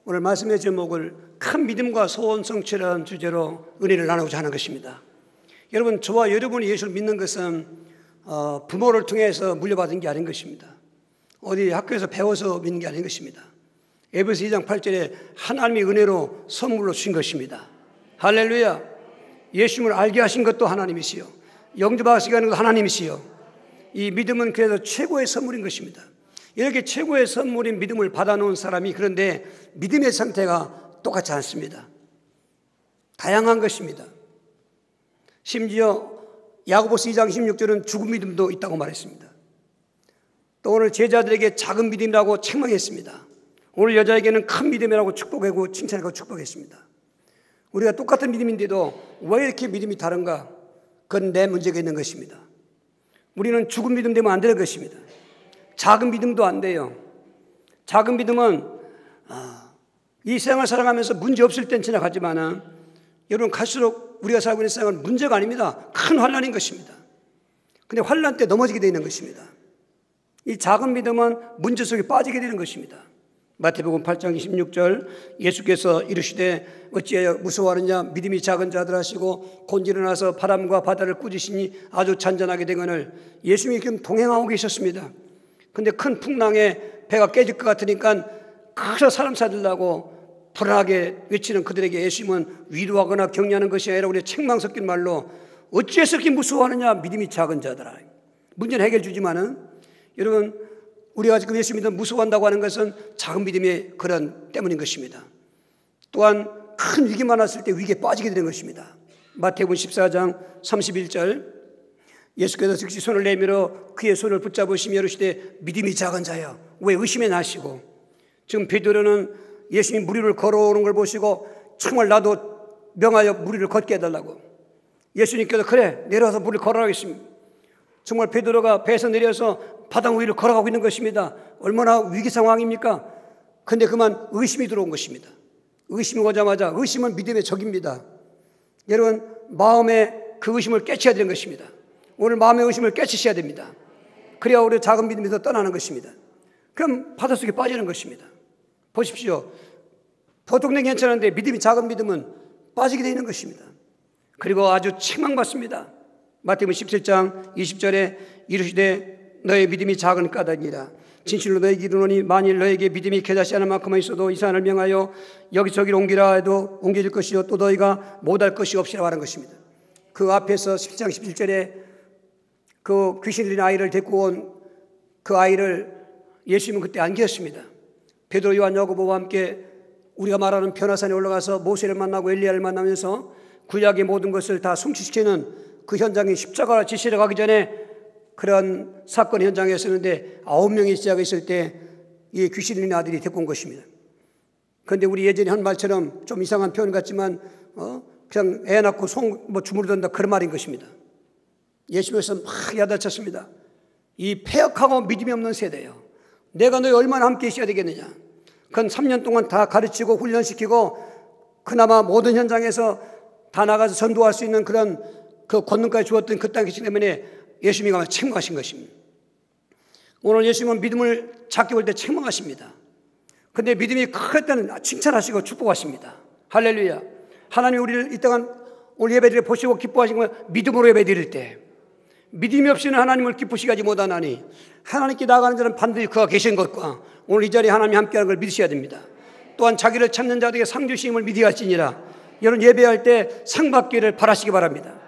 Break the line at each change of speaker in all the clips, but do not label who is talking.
오늘 말씀의 제목을 큰 믿음과 소원 성취라는 주제로 은혜를 나누고자 하는 것입니다. 여러분, 저와 여러분이 예수를 믿는 것은 부모를 통해서 물려받은 게 아닌 것입니다. 어디 학교에서 배워서 믿는 게 아닌 것입니다. 에베소 2장 8절에 하나님의 은혜로 선물로 주신 것입니다. 할렐루야. 예수님을 알게 하신 것도 하나님이시요, 영접하시게 하는 것도 하나님이시요. 이 믿음은 그래서 최고의 선물인 것입니다. 이렇게 최고의 선물인 믿음을 받아놓은 사람이 그런데 믿음의 상태가 똑같지 않습니다. 다양한 것입니다. 심지어 야고보서 2장 16절은 죽은 믿음도 있다고 말했습니다. 또 오늘 제자들에게 작은 믿음이라고 책망했습니다. 오늘 여자에게는 큰 믿음이라고 축복하고 칭찬하고 축복했습니다. 우리가 똑같은 믿음인데도 왜 이렇게 믿음이 다른가? 그건 내 문제가 있는 것입니다. 우리는 죽은 믿음 되면 안 되는 것입니다. 작은 믿음도 안 돼요. 작은 믿음은 이 세상을 살아가면서 문제 없을 땐 지나가지만은 여러분, 갈수록 우리가 살고 있는 세상은 문제가 아닙니다. 큰 환난인 것입니다. 근데 환난 때 넘어지게 되는 것입니다. 이 작은 믿음은 문제 속에 빠지게 되는 것입니다. 마태복음 8장 26절 예수께서 이르시되 어찌하여 무서워하느냐, 믿음이 작은 자들 하시고 곧 일어나서 바람과 바다를 꾸짖으시니 아주 잔잔하게 되거늘. 예수님이 지금 동행하고 계셨습니다. 근데 큰 풍랑에 배가 깨질 것 같으니까 그저 사람 살리려고 불안하게 외치는 그들에게 예수님은 위로하거나 격려하는 것이 아니라 우리의 책망 섞인 말로 어찌해서 그렇게 무서워하느냐, 믿음이 작은 자들아. 문제는 해결 주지만은 여러분, 우리가 지금 예수 믿음 무서워한다고 하는 것은 작은 믿음의 그런 때문인 것입니다. 또한 큰 위기만 왔을 때 위기에 빠지게 되는 것입니다. 마태복음 14장 31절 예수께서 즉시 손을 내밀어 그의 손을 붙잡으시며 이르시되 믿음이 작은 자여 왜 의심에 나시고. 지금 베드로는 예수님이 물 위를 걸어오는 걸 보시고 정말 나도 명하여 물 위를 걷게 해달라고. 예수님께서 그래 내려와서 물을 걸어가겠습니다. 정말 베드로가 배에서 내려서 바다 위를 걸어가고 있는 것입니다. 얼마나 위기 상황입니까? 그런데 그만 의심이 들어온 것입니다. 의심이 오자마자, 의심은 믿음의 적입니다. 여러분, 마음에 그 의심을 깨쳐야 되는 것입니다. 오늘 마음의 의심을 깨치셔야 됩니다. 그래야 우리 작은 믿음에서 떠나는 것입니다. 그럼 바닷속에 빠지는 것입니다. 보십시오. 보통 내 괜찮은데 믿음이 작은 믿음은 빠지게 되는 것입니다. 그리고 아주 책망받습니다. 마태복음 17장 20절에 이르시되 너의 믿음이 작은 까닭이라. 진실로 너에게 이르노니 만일 너에게 믿음이 겨자씨 하나만큼만 있어도 이 산을 명하여 여기저기로 옮기라 해도 옮겨질 것이요 또 너희가 못할 것이 없이라 하는 것입니다. 그 앞에서 17장 17절에 그 귀신 들린 아이를 데리고 온 그 아이를 예수님은 그때 안 계셨습니다. 베드로, 요한, 야고보와 함께 우리가 말하는 변화산에 올라가서 모세를 만나고 엘리야를 만나면서 구약의 모든 것을 다 성취시키는 그 현장에 십자가 지시러 가기 전에 그런 사건 현장에 있었는데 9명의 시작이 있을 때 이 귀신 들린 아들이 데리고 온 것입니다. 그런데 우리 예전에 한 말처럼 좀 이상한 표현 같지만 그냥 애 낳고 주무르던다 그런 말인 것입니다. 예수님께서 막 야단쳤습니다. 이 폐역하고 믿음이 없는 세대예요. 내가 너희 얼마나 함께 있어야 되겠느냐. 그건 3년 동안 다 가르치고 훈련시키고 그나마 모든 현장에서 다 나가서 전도할 수 있는 그런 그 권능까지 주었던 그 땅이기 때문에 예수님이 책망하신 것입니다. 오늘 예수님은 믿음을 작게 볼 때 책망하십니다. 그런데 믿음이 클 때는 칭찬하시고 축복하십니다. 할렐루야. 하나님이 우리를 이 땅은 오늘 예배드려 보시고 기뻐하신 건 믿음으로 예배드릴 때, 믿음이 없이는 하나님을 기쁘시게 하지 못하나니 하나님께 나아가는 자는 반드시 그가 계신 것과 오늘 이 자리에 하나님이 함께하는 걸 믿으셔야 됩니다. 또한 자기를 찾는 자들에게 상 주심을 믿어야 할지니라. 여러분, 예배할 때 상 받기를 바라시기 바랍니다.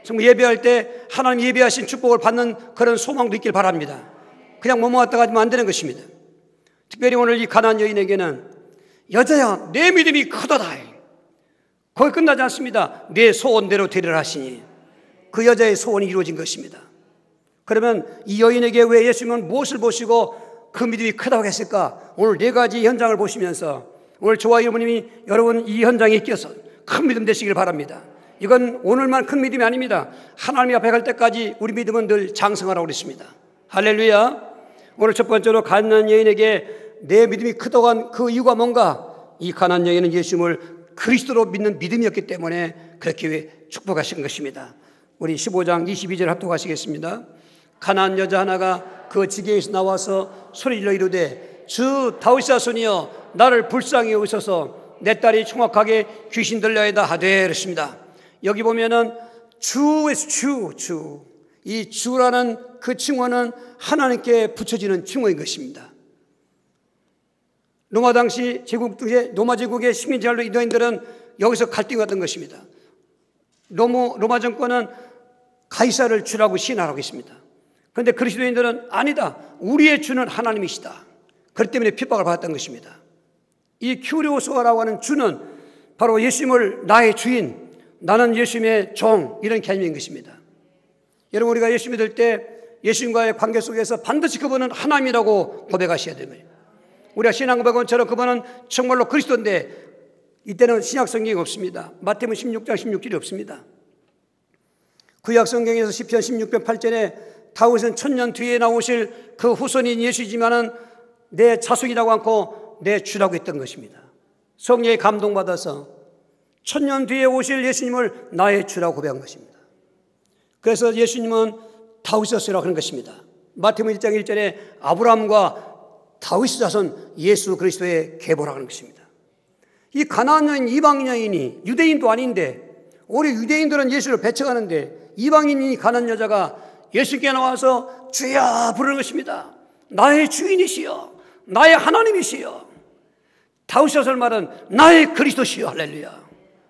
정말 예배할 때 하나님 예배하신 축복을 받는 그런 소망도 있길 바랍니다. 그냥 뭐뭐 왔다 가지면 안 되는 것입니다. 특별히 오늘 이 가난한 여인에게는 여자야 내 믿음이 크도다. 거기 끝나지 않습니다. 내 소원대로 되리라 하시니 그 여자의 소원이 이루어진 것입니다. 그러면 이 여인에게 왜 예수님은 무엇을 보시고 그 믿음이 크다고 했을까? 오늘 네 가지 현장을 보시면서 오늘 저와 여러분 이 현장에 끼어서 큰 믿음 되시길 바랍니다. 이건 오늘만 큰 믿음이 아닙니다. 하나님 앞에 갈 때까지 우리 믿음은 늘 장성하라고 그랬습니다. 할렐루야. 오늘 첫 번째로 가난한 여인에게 내 믿음이 크다고 한 그 이유가 뭔가? 이 가난한 여인은 예수님을 그리스도로 믿는 믿음이었기 때문에 그렇게 축복하신 것입니다. 우리 15장 22절 합독하시겠습니다. 가난한 여자 하나가 그 지게에서 나와서 소리질러 이르되 주 다윗의 자손이여 나를 불쌍히 여기소서. 내 딸이 총악하게 귀신 들려야다 하되 그랬습니다. 여기 보면은 주에서 주. 이 주라는 그 칭호는 하나님께 붙여지는 칭호인 것입니다. 로마 당시 로마 제국의 식민지로 이도인들은 여기서 갈등이 왔던 것입니다. 로마 정권은 가이사를 주라고 시인하라고 했습니다. 그런데 그리스도인들은 아니다, 우리의 주는 하나님이시다. 그렇기 때문에 핍박을 받았던 것입니다. 이 큐리오소라고 하는 주는 바로 예수님을 나의 주인, 나는 예수님의 종, 이런 개념인 것입니다. 여러분, 우리가 예수 믿을 때 예수님과의 관계 속에서 반드시 그분은 하나님이라고 고백하셔야 됩니다. 우리가 신앙 고백원처럼 그분은 정말로 그리스도인데, 이때는 신약 성경이 없습니다. 마태복음 16장 16절이 없습니다. 구약 성경에서 시편 16편 8절에 다윗은 천년 뒤에 나오실 그 후손인 예수이지만은 내 자손이라고 않고 내 주라고 했던 것입니다. 성령에 감동받아서 천년 뒤에 오실 예수님을 나의 주라고 고백한 것입니다. 그래서 예수님은 다윗의 세라고 하는 것입니다. 마태복음 1장 1절에 아브라함과 다윗의 자손 예수 그리스도의 계보라고 하는 것입니다. 이 가나안 여인, 이방인 여인이 유대인도 아닌데, 우리 유대인들은 예수를 배척하는데 이방인이 가난한 여자가 예수께 나와서 주야 부르는 것입니다. 나의 주인이시여, 나의 하나님이시여. 다윗의 자손 말은 나의 그리스도시여. 할렐루야.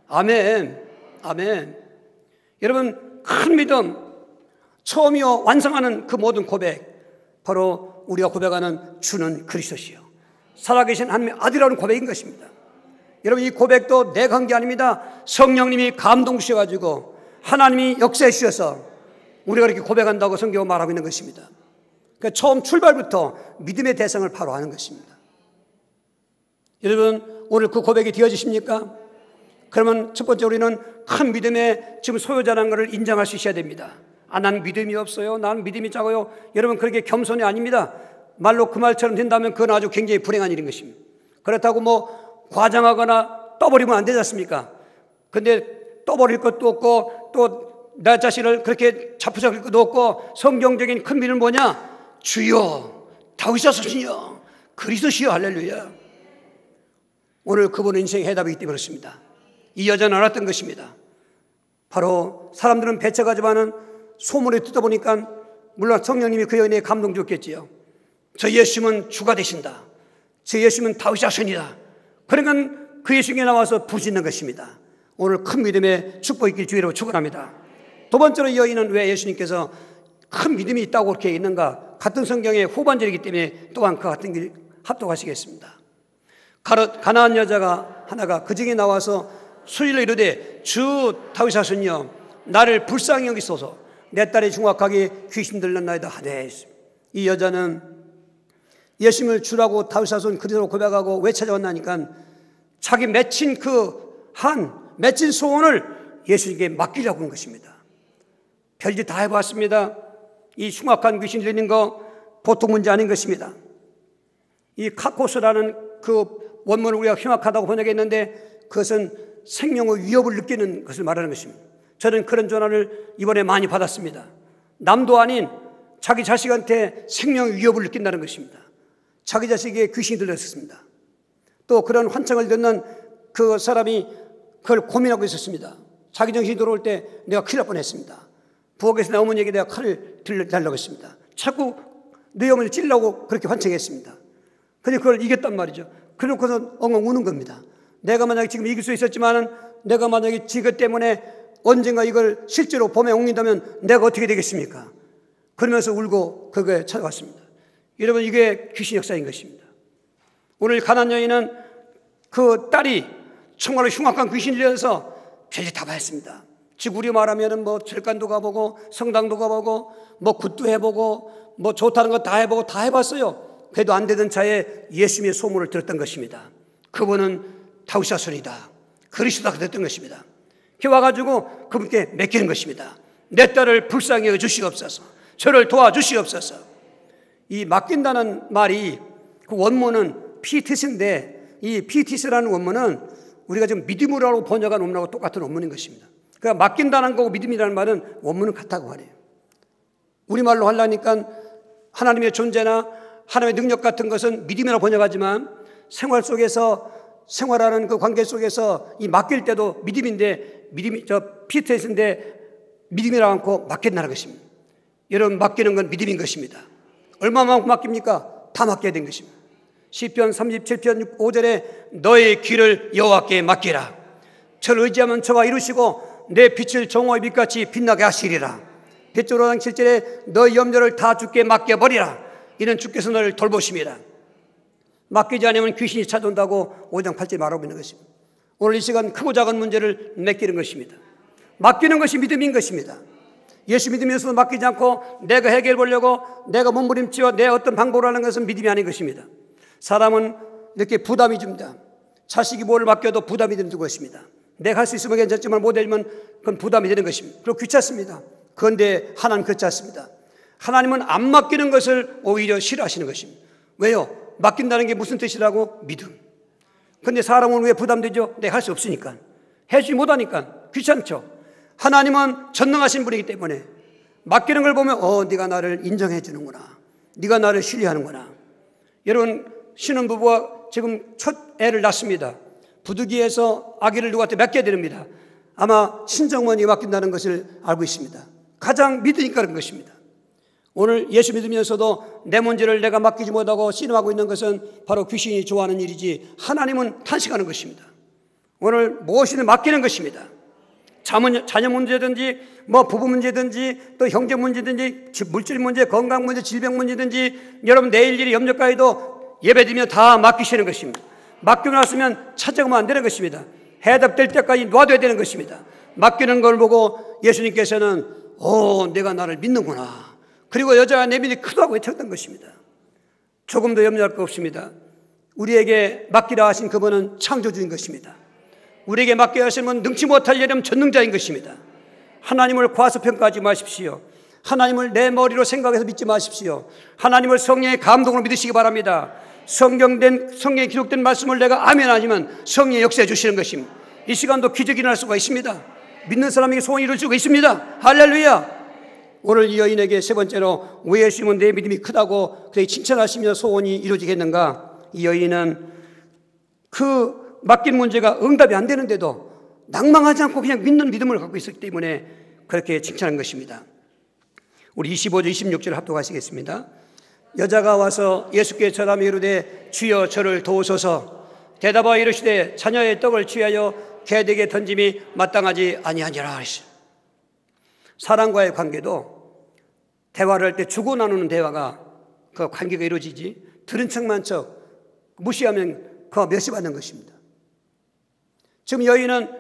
아멘, 아멘. 여러분, 큰 믿음, 처음이요 완성하는 그 모든 고백, 바로 우리가 고백하는 주는 그리스도시요, 살아계신 하나님의 아들이라는 고백인 것입니다. 여러분, 이 고백도 내가 한 게 아닙니다. 성령님이 감동 주셔가지고 하나님이 역사해 주셔서 우리가 이렇게 고백한다고 성경은 말하고 있는 것입니다. 그러니까 처음 출발부터 믿음의 대상을 바로 하는 것입니다. 여러분, 오늘 그 고백이 되어지십니까? 그러면 첫 번째 우리는 큰 믿음의 지금 소유자라는 것을 인정할 수 있어야 됩니다. 아, 나는 믿음이 없어요, 나는 믿음이 작아요. 여러분, 그렇게 겸손이 아닙니다. 말로 그 말처럼 된다면 그건 아주 굉장히 불행한 일인 것입니다. 그렇다고 뭐 과장하거나 떠버리면 안 되지 않습니까? 근데 떠버릴 것도 없고 또 나 자신을 그렇게 자포자기할 것도 없고, 성경적인 큰 믿음은 뭐냐? 주여, 다윗의 자손이여, 그리스도시여. 할렐루야. 오늘 그분은 인생의 해답이기 때문에 그렇습니다. 이 여자는 알았던 것입니다. 바로 사람들은 배척하지만은 소문을 듣다 보니까 물론 성령님이 그 여인에게 감동 줬겠지요. 저 예수님은 주가 되신다, 저 예수님은 다윗의 자손이다. 그러니까 그 예수님께 나와서 부르짖는 것입니다. 오늘 큰 믿음의 축복이 있길 주의로 축원합니다. 두 번째로 이 여인은 왜 예수님께서 큰 믿음이 있다고 그렇게 있는가? 같은 성경의 후반절이기 때문에 또한 그 같은 길 합독하시겠습니다. 가나안 여자가 하나가 그 중에 나와서 수일로 이르되 주 다윗의 자손이여, 나를 불쌍히 여기소서. 내 딸이 중악하게 귀신 들렸나이다 하되. 이 여자는 예수님을 주라고 다윗의 자손 그리스도로 고백하고 왜 찾아왔나니까 자기 맺힌 맺힌 소원을 예수님께 맡기려고 하는 것입니다. 별짓 다 해봤습니다. 이 흉악한 귀신 들리는 거 보통 문제 아닌 것입니다. 이 카코스라는 그 원문을 우리가 흉악하다고 번역했는데 그것은 생명의 위협을 느끼는 것을 말하는 것입니다. 저는 그런 전화를 이번에 많이 받았습니다. 남도 아닌 자기 자식한테 생명의 위협을 느낀다는 것입니다. 자기 자식에게 귀신이 들렸습니다. 또 그런 환청을 듣는 그 사람이 그걸 고민하고 있었습니다. 자기 정신이 들어올 때 내가 큰일 날 뻔했습니다. 부엌에서 내 어머니에게 내가 칼을 달라고 했습니다. 자꾸 내 어머니를 찔려고 그렇게 환청했습니다. 그런데 그걸 이겼단 말이죠. 그러고서 엉엉 우는 겁니다. 내가 만약에 지금 이길 수 있었지만은, 내가 만약에 지그 때문에 언젠가 이걸 실제로 봄에 옮긴다면 내가 어떻게 되겠습니까? 그러면서 울고 그거에 찾아왔습니다. 여러분, 이게 귀신 역사인 것입니다. 오늘 가난안 여인은 그 딸이 정말로 흉악한 귀신이 들려서 별짓 다 봤습니다. 즉 우리 말하면은 뭐 절간도 가보고 성당도 가보고 뭐 굿도 해보고 뭐 좋다는 거 다 해보고 다 해봤어요. 그래도 안 되던 차에 예수님의 소문을 들었던 것입니다. 그분은 다윗의 자손이다, 그리스도다 그랬던 것입니다. 이렇게 와가지고 그분께 맡기는 것입니다. 내 딸을 불쌍히 여주시옵소서, 저를 도와주시옵소서. 이 맡긴다는 말이 그 원문은 피티스인데, 이 피티스라는 원문은 우리가 지금 믿음으로 번역한 원문하고 똑같은 원문인 것입니다. 그러니까 맡긴다는 거고 믿음이라는 말은 원문은 같다고 하네요. 우리말로 하려니까 하나님의 존재나 하나님의 능력 같은 것은 믿음이라고 번역하지만 생활 속에서 생활하는 그 관계 속에서 이 맡길 때도 믿음인데 믿음이 피트에서인데 믿음이라 않고 맡긴다는 것입니다. 여러분 맡기는 건 믿음인 것입니다. 얼마만큼 맡깁니까? 다 맡겨야 되는 것입니다. 시편 37편 5절에 너의 길을 여호와께 맡기라. 저를 의지하면 저가 이루시고 내 빛을 정오의 빛같이 빛나게 하시리라. 베드로상 7절에 너의 염려를 다 주께 맡겨버리라. 이는 주께서 너를 돌보심이라. 맡기지 않으면 귀신이 찾아온다고 5장 8절에 말하고 있는 것입니다. 오늘 이 시간 크고 작은 문제를 맡기는 것입니다. 맡기는 것이 믿음인 것입니다. 예수 믿으면서도 맡기지 않고 내가 해결해 보려고 내가 몸부림치고 내 어떤 방법으로 하는 것은 믿음이 아닌 것입니다. 사람은 이렇게 부담이 줍니다. 자식이 뭘 맡겨도 부담이 되는 것입니다. 내가 할 수 있으면 괜찮지만 못하면 그건 부담이 되는 것입니다. 그리고 귀찮습니다. 그런데 하나님 그렇지 않습니다. 하나님은 안 맡기는 것을 오히려 싫어하시는 것입니다. 왜요? 맡긴다는 게 무슨 뜻이라고? 믿음. 그런데 사람은 왜 부담되죠? 내가 할 수 없으니까. 해주지 못하니까. 귀찮죠. 하나님은 전능하신 분이기 때문에 맡기는 걸 보면 네가 나를 인정해 주는구나. 네가 나를 신뢰하는구나. 여러분 신혼부부가 지금 첫 애를 낳습니다. 부득이해서 아기를 누구한테 맡겨야 됩니다. 아마 친정머니에 맡긴다는 것을 알고 있습니다. 가장 믿으니까 그런 것입니다. 오늘 예수 믿으면서도 내 문제를 내가 맡기지 못하고 신음하고 있는 것은 바로 귀신이 좋아하는 일이지 하나님은 탄식하는 것입니다. 오늘 무엇이든 맡기는 것입니다. 자녀 문제든지 부부 문제든지 또 형제 문제든지 물질 문제, 건강 문제, 질병 문제든지 여러분 내일 일이 염려까지도 예배드리며 다 맡기시는 것입니다. 맡기고 났으면 찾아가면 안 되는 것입니다. 해답될 때까지 놔둬야 되는 것입니다. 맡기는 걸 보고 예수님께서는 내가 나를 믿는구나. 그리고 여자가 내 믿음이 크다고 외쳤던 것입니다. 조금 더 염려할 거 없습니다. 우리에게 맡기라 하신 그분은 창조주인 것입니다. 우리에게 맡겨야 하신 분은 능치 못할 여름 전능자인 것입니다. 하나님을 과소평가하지 마십시오. 하나님을 내 머리로 생각해서 믿지 마십시오. 하나님을 성령의 감동으로 믿으시기 바랍니다. 성경에 기록된 말씀을 내가 아멘 하지만 성령의 역사해 주시는 것입니다. 이 시간도 기적이 일어날 수가 있습니다. 믿는 사람에게 소원이 이룰 수가 있습니다. 할렐루야. 오늘 이 여인에게 세 번째로 왜 예수님은 내 믿음이 크다고 그렇게 칭찬하시며 소원이 이루어지겠는가? 이 여인은 그 맡긴 문제가 응답이 안 되는데도 낭망하지 않고 그냥 믿는 믿음을 갖고 있었기 때문에 그렇게 칭찬한 것입니다. 우리 25절 26절을 합독하시겠습니다. 여자가 와서 예수께 절하며 이르되 주여 저를 도우소서. 대답하여 이르시되 자녀의 떡을 취하여 개에게 던짐이 마땅하지 아니하니라. 사람과의 관계도 대화를 할 때 주고 나누는 대화가 그 관계가 이루어지지 들은 척만 척 무시하면 그거 멸시받는 것입니다. 지금 여인은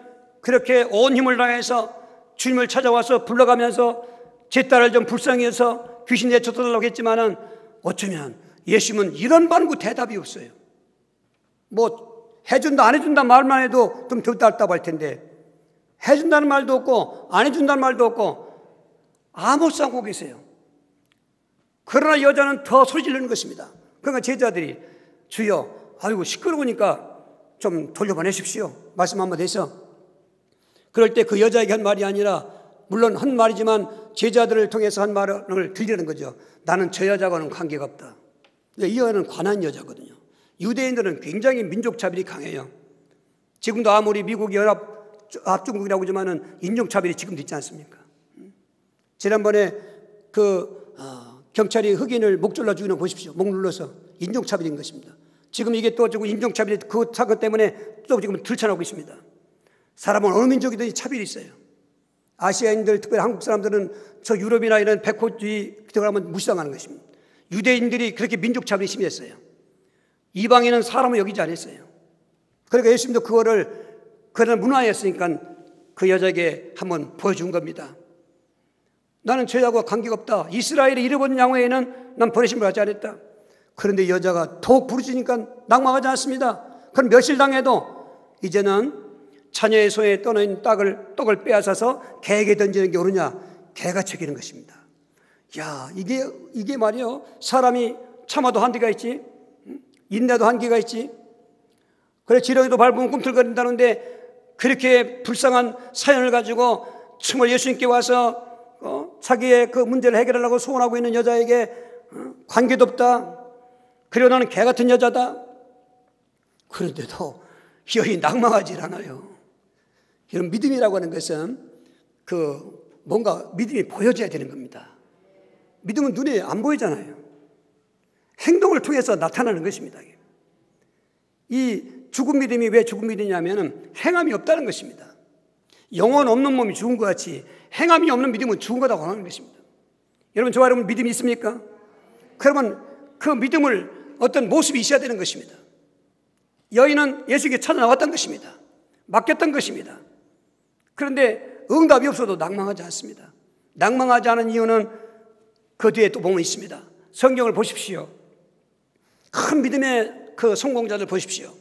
그렇게 온 힘을 다해서 주님을 찾아와서 불러가면서 제 딸을 좀 불쌍히 해서 귀신 내쫓아달라고 했지만은 어쩌면 예수님은 이런 반구 대답이 없어요. 해준다 안 해준다 말만 해도 좀 덜 답답할 텐데 해준다는 말도 없고 안 해준다는 말도 없고 아무 싸고 계세요. 그러나 여자는 더 소리 지르는 것입니다. 그러니까 제자들이 주여 아이고 시끄러우니까 좀 돌려보내십시오. 말씀 한마디 해서. 그럴 때 그 여자에게 한 말이 아니라 물론 한 말이지만 제자들을 통해서 한 말을 들리는 거죠. 나는 저 여자와는 관계가 없다. 이 여자는 관한 여자거든요. 유대인들은 굉장히 민족차별이 강해요. 지금도 아무리 미국이 합중국이라고 하지만은 인종차별이 지금도 있지 않습니까? 지난번에 경찰이 흑인을 목 졸라 죽이는 거 보십시오. 목 눌러서 인종차별인 것입니다. 지금 이게 또 지금 인종차별이 그 사건 때문에 또 지금 들춰나고 있습니다. 사람은 어느 민족이든지 차별이 있어요. 아시아인들, 특별히 한국 사람들은 저 유럽이나 이런 백호주의 들어가면 무시당하는 것입니다. 유대인들이 그렇게 민족차별이 심했어요. 이방인은 사람을 여기지 않았어요. 그러니까 예수님도 그런 문화였으니까 그 여자에게 한번 보여준 겁니다. 나는 저희하고 관계가 없다. 이스라엘의 잃어버린 양 외에는 난 보내심을 하지 않았다. 그런데 여자가 더욱 부르짖으니까 낭망하지 않습니다. 그럼 멸실당해도 이제는 자녀의 손에 떠있는 떡을 빼앗아서 개에게 던지는 게 옳으냐? 개가 책이는 것입니다. 야, 이게 말이요. 사람이 참아도 한계가 있지. 인내도 한계가 있지. 그래 지렁이도 밟으면 꿈틀거린다는데 그렇게 불쌍한 사연을 가지고 정말 예수님께 와서 자기의 그 문제를 해결하려고 소원하고 있는 여자에게 관계도 없다. 그리고 나는 개 같은 여자다. 그런데도 여인이 낭망하지 않아요. 이런 믿음이라고 하는 것은 뭔가 믿음이 보여져야 되는 겁니다. 믿음은 눈에 안 보이잖아요. 행동을 통해서 나타나는 것입니다. 이 죽은 믿음이 왜 죽은 믿음이냐면 행함이 없다는 것입니다. 영혼 없는 몸이 죽은 것 같이 행함이 없는 믿음은 죽은 거라고 하는 것입니다. 여러분, 저와 여러분 믿음이 있습니까? 그러면 그 믿음을 어떤 모습이 있어야 되는 것입니다. 여인은 예수에게 찾아나왔던 것입니다. 맡겼던 것입니다. 그런데 응답이 없어도 낭망하지 않습니다. 낭망하지 않은 이유는 그 뒤에 또 보면 있습니다. 성경을 보십시오. 큰 믿음의 그 성공자들 보십시오.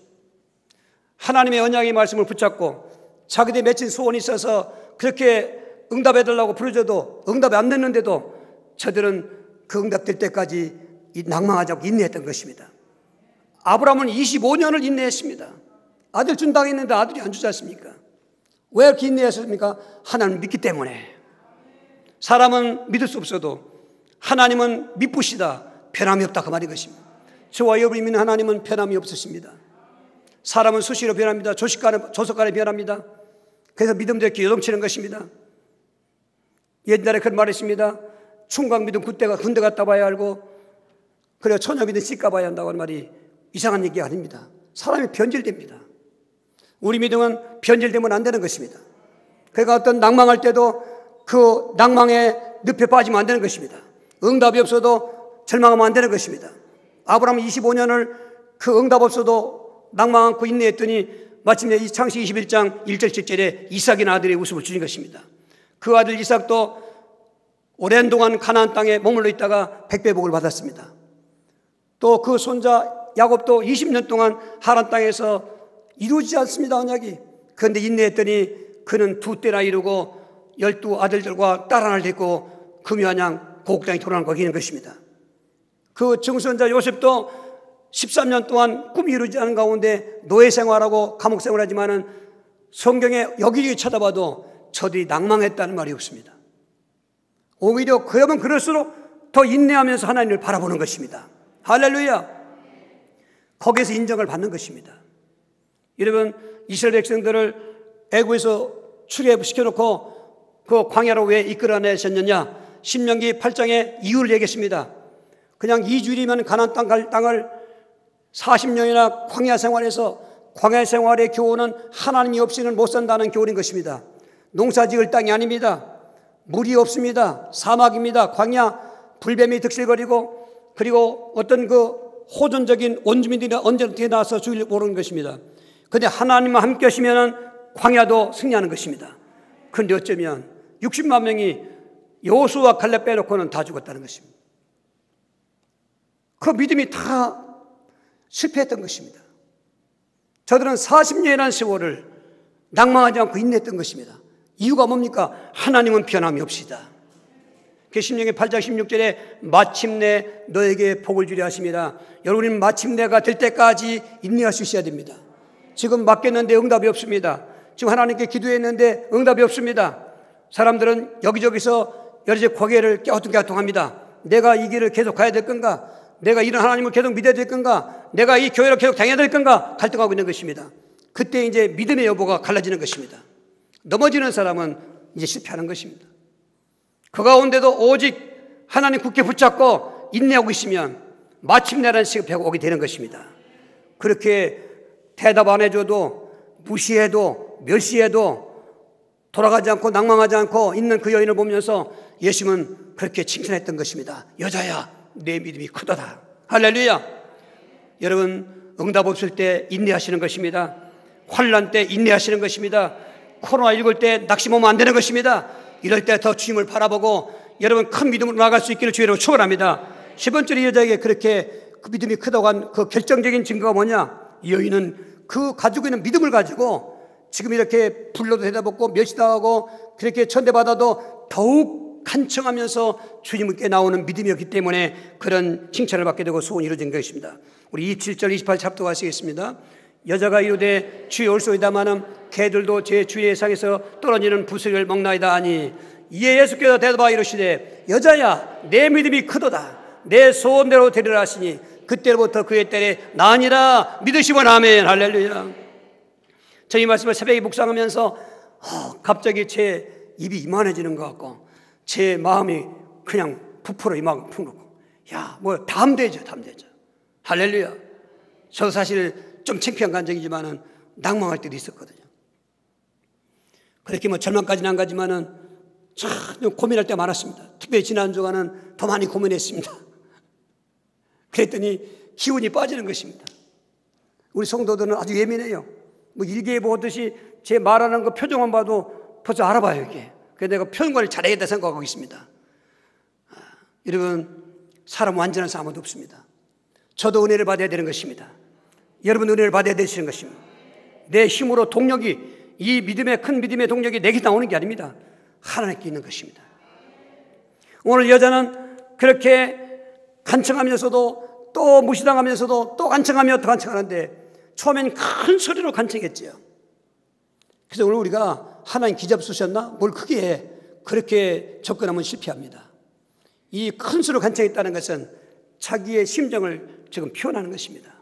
하나님의 언약의 말씀을 붙잡고 자기들이 맺힌 소원이 있어서 그렇게 응답해달라고 부르셔도 응답이 안 됐는데도 저들은 그 응답될 때까지 낭망하지 않고 인내했던 것입니다. 아브라함은 25년을 인내했습니다. 아들 준다고 했는데 아들이 안 주지 않습니까? 왜 이렇게 인내했습니까? 하나님을 믿기 때문에. 사람은 믿을 수 없어도 하나님은 믿으시다. 변함이 없다, 그 말인 것입니다. 저와 여러분이 믿는 하나님은 변함이 없으십니다. 사람은 수시로 변합니다. 조석간에 변합니다. 그래서 믿음도 이렇게 요동치는 것입니다. 옛날에 그런 말이 있습니다. 충각 믿음 군대 갔다 봐야 알고, 그래야 처녀 믿음 씻가 봐야 한다고 하는 말이 이상한 얘기가 아닙니다. 사람이 변질됩니다. 우리 믿음은 변질되면 안 되는 것입니다. 그러니까 어떤 낭망할 때도 그 낭망에 늪에 빠지면 안 되는 것입니다. 응답이 없어도 절망하면 안 되는 것입니다. 아브라함은 25년을 그 응답 없어도 낭망 않고 인내했더니 마침내 창세기 21장 1절 7절에 이삭이나 아들의 웃음을 주신 것입니다. 그 아들 이삭도 오랜 동안 가나안 땅에 머물러 있다가 백배복을 받았습니다. 또 그 손자 야곱도 20년 동안 하란 땅에서 이루어지지 않습니다, 언약이. 그런데 인내했더니 그는 2때나 이루고 12 아들들과 딸 하나를 데리고 금요한 고국 땅에 돌아간 거기는 것입니다. 그 증손자 요셉도 13년 동안 꿈이 이루어지지 않은 가운데 노예 생활하고 감옥 생활하지만은 성경에 여기저기 찾아봐도 저들이 낭망했다는 말이 없습니다. 오히려 그러면 그럴수록 더 인내하면서 하나님을 바라보는 것입니다. 할렐루야. 거기에서 인정을 받는 것입니다. 여러분, 이스라엘 백성들을 애굽에서 출애굽시켜놓고 그 광야로 왜 이끌어내셨느냐? 신명기 8장에 이유를 얘기했습니다. 그냥 2주일이면 가나안 땅을 40년이나 광야 생활에서 광야 생활의 교훈은 하나님이 없이는 못 산다는 교훈인 것입니다. 농사 지을 땅이 아닙니다. 물이 없습니다. 사막입니다. 광야, 불뱀이 득실거리고, 그리고 어떤 그 호전적인 원주민들이 언제 어떻게 나와서 죽일지 모르는 것입니다. 그런데 하나님과 함께 하시면 광야도 승리하는 것입니다. 그런데 어쩌면 60만 명이 여호수아와 갈렙 빼놓고는 다 죽었다는 것입니다. 그 믿음이 다 실패했던 것입니다. 저들은 40년이라는 세월을 낭망하지 않고 인내했던 것입니다. 이유가 뭡니까? 하나님은 변함이 없시다. 신명기 8장 16절에 마침내 너에게 복을 주려 하십니다. 여러분은 마침내가 될 때까지 인내할 수 있어야 됩니다. 지금 맡겼는데 응답이 없습니다. 지금 하나님께 기도했는데 응답이 없습니다. 사람들은 여기저기서 여러 고개를 깨우뚱깨우뚱합니다. 내가 이 길을 계속 가야 될 건가? 내가 이런 하나님을 계속 믿어야 될 건가? 내가 이 교회를 계속 다녀야 될 건가? 갈등하고 있는 것입니다. 그때 이제 믿음의 여부가 갈라지는 것입니다. 넘어지는 사람은 이제 실패하는 것입니다. 그 가운데도 오직 하나님 굳게 붙잡고 인내하고 있으면 마침내라는 시급하고 오게 되는 것입니다. 그렇게 대답 안 해줘도 무시해도 멸시해도 돌아가지 않고 낭망하지 않고 있는 그 여인을 보면서 예수님은 그렇게 칭찬했던 것입니다. 여자야, 내 믿음이 크도다. 할렐루야. 여러분, 응답 없을 때 인내하시는 것입니다. 환난 때 인내하시는 것입니다. 코로나19 때 낙심하면 안 되는 것입니다. 이럴 때 더 주님을 바라보고 여러분 큰 믿음으로 나아갈 수 있기를 주의로 축원합니다. 10번째 여자에게 그렇게 그 믿음이 크다고 한 그 결정적인 증거가 뭐냐? 이 여인은 그 가지고 있는 믿음을 가지고 지금 이렇게 불러도 대답없고 멸시당하고 그렇게 천대받아도 더욱 간청하면서 주님께 나오는 믿음이었기 때문에 그런 칭찬을 받게 되고 소원이 이루어진 것입니다. 우리 27절 28 잡도하시겠습니다. 여자가 이르되 주여 올소이다마는 개들도 제 주의 상에서 떨어지는 부스를 먹나이다 하니 이에 예수께서 대답하여 이르시되 여자야, 내 믿음이 크도다. 내 소원대로 되리라 하시니 그때로부터 그의 때에 나으니라. 믿으시면 아멘. 할렐루야. 저 이 말씀을 새벽에 묵상하면서 갑자기 제 입이 이만해지는 것 같고 제 마음이 그냥 부풀어 이만큼 푹 놓고 다음 되죠. 할렐루야. 저도 사실 좀 창피한 감정이지만은 낭망할 때도 있었거든요. 그렇게 절망까지는 안 가지만은 참 고민할 때 많았습니다. 특별히 지난 주간은 더 많이 고민했습니다. 그랬더니 기운이 빠지는 것입니다. 우리 성도들은 아주 예민해요. 일기예보 하듯이 제 말하는 거 표정만 봐도 벌써 알아봐요, 이게. 그래서 내가 표현관리를 잘해야겠다 생각하고 있습니다. 여러분, 사람 완전한 사람 아무도 없습니다. 저도 은혜를 받아야 되는 것입니다. 여러분 은혜를 받아야 되시는 것입니다. 내 힘으로 동력이, 이 믿음의 큰 믿음의 동력이 내게 나오는 게 아닙니다. 하나님께 있는 것입니다. 오늘 여자는 그렇게 간청하면서도 또 무시당하면서도 또 간청하며 또 간청하는데 처음엔 큰 소리로 간청했죠. 그래서 오늘 우리가 하나님 기잡 쓰셨나? 뭘 크게 해. 그렇게 접근하면 실패합니다. 이 큰 소리로 간청했다는 것은 자기의 심정을 지금 표현하는 것입니다.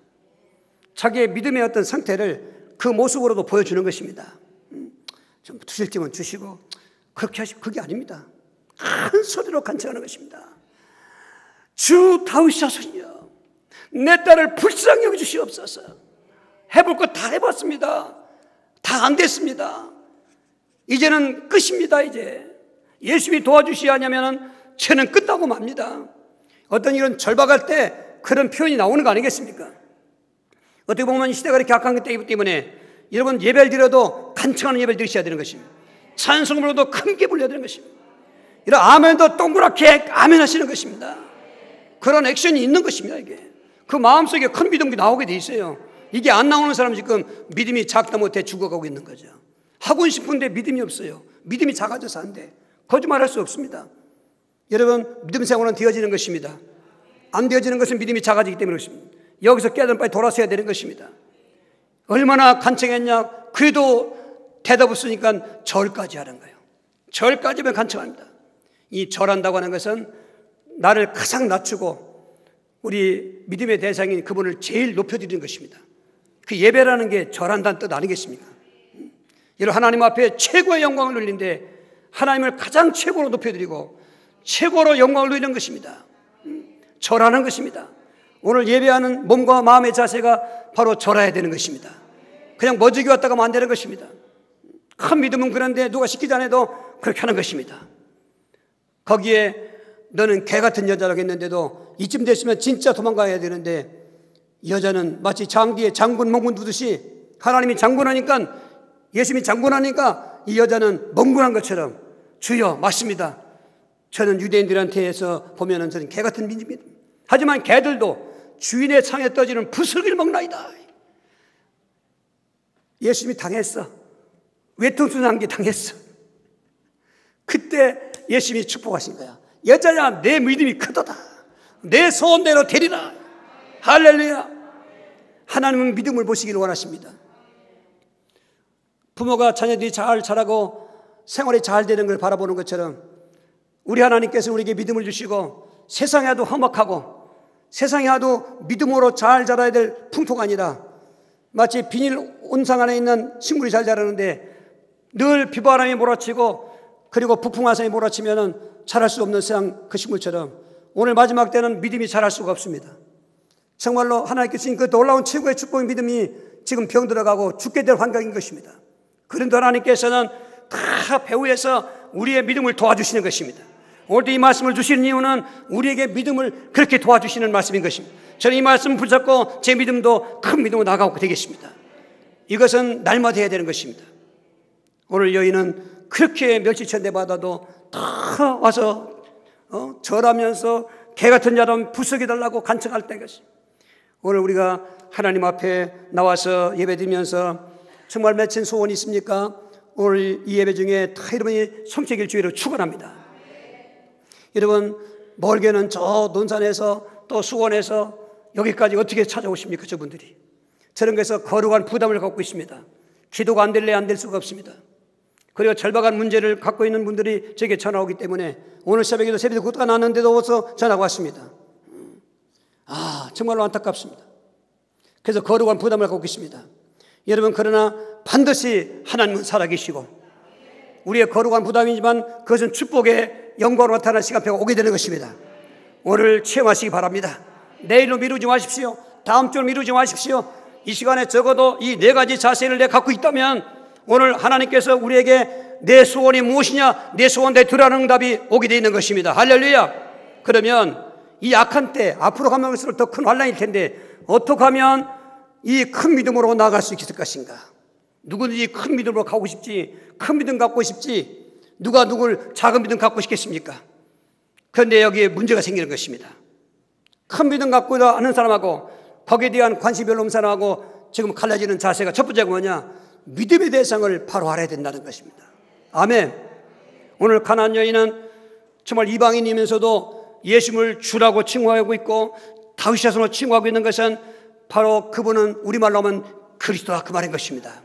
자기의 믿음의 어떤 상태를 그 모습으로도 보여주는 것입니다. 좀 주실 때면 주시고 그렇게 하시고 그게 아닙니다. 큰 소리로 간청하는 것입니다. 주 다윗이시여 내 딸을 불쌍히 여겨주시옵소서. 해볼 것 다 해봤습니다. 다 안 됐습니다. 이제는 끝입니다. 이제 예수님이 도와주시야 하냐면 죄는 끝나고 맙니다. 어떤 이런 절박할 때 그런 표현이 나오는 거 아니겠습니까? 어떻게 보면 이 시대가 이렇게 악한 것 때문에 여러분 예배를 드려도 간청하는 예배를 드리셔야 되는 것입니다. 찬송으로도 크게 불려야 되는 것입니다. 이런 아멘도 동그랗게 아멘 하시는 것입니다. 그런 액션이 있는 것입니다. 이게 그 마음속에 큰 믿음이 나오게 돼 있어요. 이게 안 나오는 사람은 지금 믿음이 작다 못해 죽어가고 있는 거죠. 하고 싶은데 믿음이 없어요. 믿음이 작아져서 안 돼. 거짓말할 수 없습니다. 여러분 믿음 생활은 되어지는 것입니다. 안 되어지는 것은 믿음이 작아지기 때문에 그렇습니다. 여기서 깨달으면 빨리 돌아서야 되는 것입니다. 얼마나 간청했냐. 그래도 대답 없으니까 절까지 하는 거예요. 절까지면 간청합니다. 이 절한다고 하는 것은 나를 가장 낮추고 우리 믿음의 대상인 그분을 제일 높여드리는 것입니다. 그 예배라는 게 절한다는 뜻 아니겠습니까? 여러분 하나님 앞에 최고의 영광을 돌리는데 하나님을 가장 최고로 높여드리고 최고로 영광을 누리는 것입니다. 절하는 것입니다. 오늘 예배하는 몸과 마음의 자세가 바로 절해야 되는 것입니다. 그냥 멋지게 왔다가 하면 안 되는 것입니다. 큰 믿음은 그런데 누가 시키지 않아도 그렇게 하는 것입니다. 거기에 너는 개 같은 여자라고 했는데도 이쯤 됐으면 진짜 도망가야 되는데 여자는 마치 장기에 장군 멍군 두듯이 하나님이 장군하니까 예수님이 장군하니까 이 여자는 멍군한 것처럼 주여 맞습니다. 저는 유대인들한테서 보면은 저는 개 같은 민입니다. 하지만 개들도 주인의 창에 떠지는 부스러기를 먹나이다. 예수님이 당했어. 외통수한 게 당했어. 그때 예수님이 축복하신 거야. 여자야 내 믿음이 크도다. 내 소원대로 되리라. 할렐루야. 하나님은 믿음을 보시기를 원하십니다. 부모가 자녀들이 잘 자라고 생활이 잘 되는 걸 바라보는 것처럼 우리 하나님께서 우리에게 믿음을 주시고 세상에도 험악하고 세상에도 믿음으로 잘 자라야 될 풍토가 아니라 마치 비닐 온상 안에 있는 식물이 잘 자라는데 늘 비바람이 몰아치고 그리고 북풍화산이 몰아치면 자랄 수 없는 세상 그 식물처럼 오늘 마지막 때는 믿음이 자랄 수가 없습니다. 정말로 하나님께서 주신 그 놀라운 최고의 축복의 믿음이 지금 병들어가고 죽게 될 환경인 것입니다. 그런데 하나님께서는 다 배후에서 우리의 믿음을 도와주시는 것입니다. 오늘도 이 말씀을 주시는 이유는 우리에게 믿음을 그렇게 도와주시는 말씀인 것입니다. 저는 이 말씀을 붙잡고 제 믿음도 큰 믿음으로 나가고 되겠습니다. 이것은 날마다 해야 되는 것입니다. 오늘 여인은 그렇게 멸치천대 받아도 다 와서 절하면서 개 같은 자람 부스러기 달라고 간청할 때인 것입니다. 오늘 우리가 하나님 앞에 나와서 예배드리면서 정말 맺힌 소원이 있습니까? 오늘 이 예배 중에 다 여러분이 성취길 주의로 축원합니다. 여러분 멀게는 저 논산에서 또 수원에서 여기까지 어떻게 찾아오십니까? 저분들이 저런 것에서 거룩한 부담을 갖고 있습니다. 기도가 안 될래 안 될 수가 없습니다. 그리고 절박한 문제를 갖고 있는 분들이 제게 전화 오기 때문에 오늘 새벽에도 새벽에 곧가 났는데도 와서 전화가 왔습니다. 정말로 안타깝습니다. 그래서 거룩한 부담을 갖고 있습니다. 여러분, 그러나 반드시 하나님은 살아계시고 우리의 거룩한 부담이지만 그것은 축복의 영광으로 나타나는 시간표가 오게 되는 것입니다. 오늘 체험하시기 바랍니다. 내일로 미루지 마십시오. 다음 주로 미루지 마십시오. 이 시간에 적어도 이 네 가지 자세를 내가 갖고 있다면 오늘 하나님께서 우리에게 내 소원이 무엇이냐, 내 소원 내두라는 응답이 오게 되어 있는 것입니다. 할렐루야. 그러면 이 악한 때 앞으로 가면 갈수록 더 큰 환난일 텐데 어떻게 하면 이 큰 믿음으로 나아갈 수 있을 것인가? 누구든지 큰 믿음으로 가고 싶지, 큰 믿음 갖고 싶지, 누가 누굴 작은 믿음 갖고 싶겠습니까? 그런데 여기에 문제가 생기는 것입니다. 큰 믿음 갖고 하는 사람하고 거기에 대한 관심이 별로 없는 사람하고 지금 갈라지는 자세가 첫 번째가 뭐냐? 믿음의 대상을 바로 알아야 된다는 것입니다. 아멘. 오늘 가나안 여인은 정말 이방인이면서도 예수님을 주라고 칭호하고 있고 다윗의 자손으로 칭호하고 있는 것은 바로 그분은 우리말로 하면 그리스도다, 그 말인 것입니다.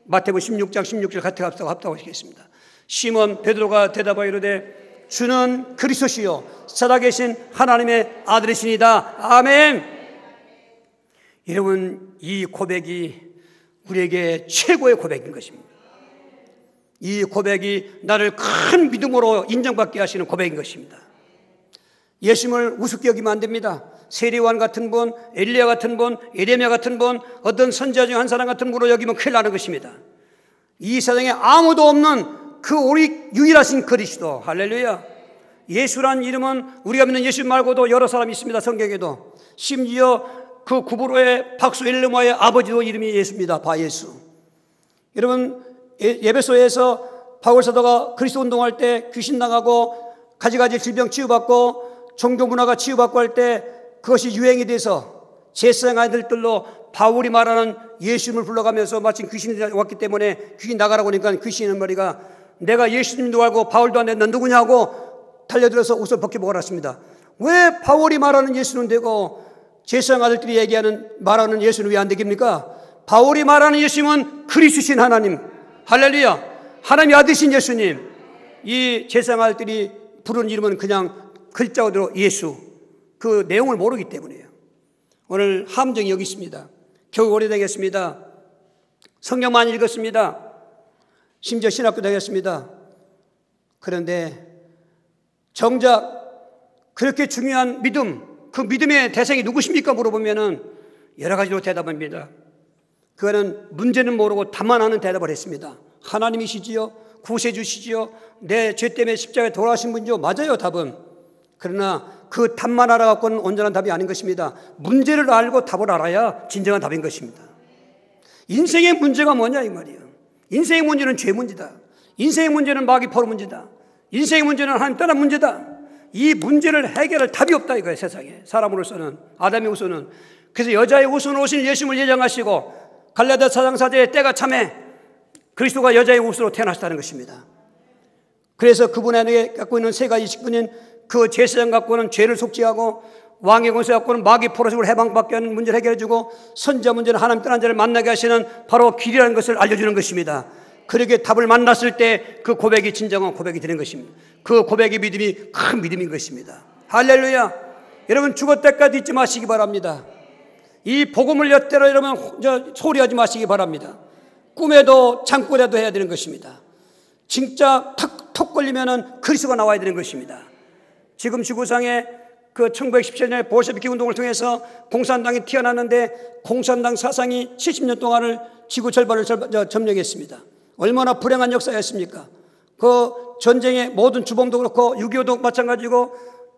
마태복음 16장 16절 같이 합독하시겠습니다. 시몬 베드로가 대답하여 이르되 주는 그리스도시요 살아계신 하나님의 아들이시니다. 아멘. 여러분, 이 고백이 우리에게 최고의 고백인 것입니다. 이 고백이 나를 큰 믿음으로 인정받게 하시는 고백인 것입니다. 예수님을 우습게 여기면 안 됩니다. 세리요한 같은 분, 엘리야 같은 분, 예레미야 같은 분, 어떤 선지자 중 한 사람 같은 분으로 여기면 큰일 나는 것입니다. 이 세상에 아무도 없는 그 우리 유일하신 그리스도. 할렐루야. 예수란 이름은 우리가 믿는 예수 말고도 여러 사람이 있습니다. 성경에도. 심지어 그 구브로의 박수엘르마의 아버지도 이름이 예수입니다. 바예수. 여러분, 에베소에서 바울 사도가 그리스도 운동할 때 귀신 나가고 가지가지 질병 치유받고 종교 문화가 치유받고 할 때 그것이 유행이 돼서 제사장 아이들들로 바울이 말하는 예수님을 불러가면서 마침 귀신이 왔기 때문에 귀신 나가라고 하니까 귀신의 머리가 내가 예수님도 알고 바울도 안 돼, 넌 누구냐고 달려들어서 옷을 벗겨보고 알았습니다. 왜 바울이 말하는 예수는 되고 제사장 아들들이 얘기하는 말하는 예수는 왜 안 되겠습니까? 바울이 말하는 예수님은 그리스도신 하나님. 할렐루야. 하나님의 아들이신 예수님. 이 제사장 아들들이 부르는 이름은 그냥 글자 그대로 예수. 그 내용을 모르기 때문이에요. 오늘 함정이 여기 있습니다. 교육 오래되겠습니다. 성경 많이 읽었습니다. 심지어 신학교 다녔습니다. 그런데 정작 그렇게 중요한 믿음, 그 믿음의 대상이 누구십니까? 물어보면은 여러 가지로 대답합니다. 그거는 문제는 모르고 답만 하는 대답을 했습니다. 하나님이시지요? 구세주시지요? 내 죄 때문에 십자가에 돌아가신 분이죠? 맞아요, 답은. 그러나 그 답만 알아갖고는 온전한 답이 아닌 것입니다. 문제를 알고 답을 알아야 진정한 답인 것입니다. 인생의 문제가 뭐냐 이 말이에요. 인생의 문제는 죄 문제다. 인생의 문제는 마귀 포로 문제다. 인생의 문제는 하나님 떠난 문제다. 이 문제를 해결할 답이 없다 이거예요. 세상에 사람으로서는, 아담의 후손은. 그래서 여자의 후손으로 오신 예수님을 예정하시고 갈라디아 4장 4절에 때가 참에 그리스도가 여자의 후손으로 태어나셨다는 것입니다. 그래서 그분 안에 갖고 있는 세 가지 직분인 그 제사장 갖고는 죄를 속죄하고 왕의 권세 갖고는 마귀 포로식으로 해방받게 하는 문제를 해결해주고 선지자 문제는 하나님 떠난 자를 만나게 하시는 바로 길이라는 것을 알려주는 것입니다. 그렇게 답을 만났을 때 그 고백이 진정한 고백이 되는 것입니다. 그 고백의 믿음이 큰 믿음인 것입니다. 할렐루야. 여러분 죽을 때까지 잊지 마시기 바랍니다. 이 복음을 엿대로 여러분 소리하지 마시기 바랍니다. 꿈에도 잠꾸라도 해야 되는 것입니다. 진짜 턱 걸리면은 그리스도가 나와야 되는 것입니다. 지금 지구상에 그 1917년에 볼셰비키 운동을 통해서 공산당이 태어났는데 공산당 사상이 70년 동안을 지구 절반을 점령했습니다. 얼마나 불행한 역사였습니까? 그 전쟁의 모든 주범도 그렇고 6.25도 마찬가지고